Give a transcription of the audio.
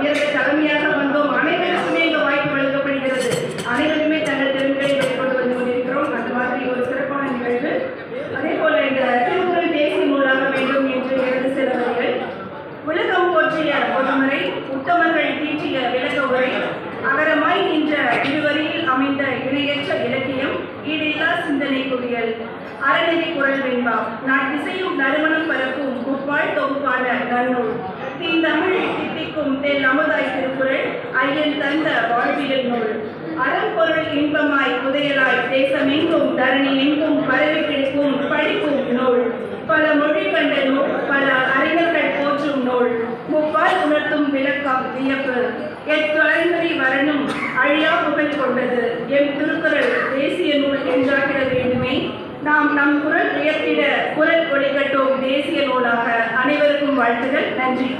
உயர்ந்த தலைமையாக வந்தோம். அனைவருக்குமே இந்த வாய்ப்பு வழங்கப்படுகிறது. அனைவருமே தங்கள் திறன்களை வெளிக்கொண்டு வந்து கொண்டிருக்கிறோம். அந்த மாதிரி ஒரு சிறப்பான நிகழ்வு. அதே போல இந்த திருக்குறள் தேசிய நூலாக வேண்டும் என்று எழுத சில வரிகள். உலகம் போற்றிய பொதுமறை, உத்தமர்கள் தீற்றிய விளக்க உரை, அகரமாய் நின்ற இருவரியில் அமைந்த இணையற்ற இலக்கியம், ஈடில்லா சிந்தனை குவியல், அறநெறி குரல் வெண்பா, நாட்டிசையும் நறுமணம் பரப்பும் முப்பால் தொகுப்பான நன்னூல், தீந்தமிழ் தித்திக்கும் தெல் அமுதாய் திருக்குறள், ஐயன் தந்த வாழ்வியல் நூல், அறம்பொருள் இன்பமாய் புதையலாய் தேசமெங்கும் தரணி எங்கும் பரவி கிடைக்கும் படிக்கும் நூல், பல மொழி கண்ட நூல், பல அறிஞர்கள் போற்றும் நூல், முப்பால் உணர்த்தும் விளக்கம் வியப்பு, எத்தொலைமுறை வரணும் அழியா புகழ் கொண்டது எம் திருக்குறள் தேசிய நூல் என்றாகிட வேண்டுமே. நாம் நம் குரல் உயர்த்திட குரல் ஒளிகட்டும் தேசிய நூலாக. அனைவருக்கும் வாழ்த்துகள். நன்றி.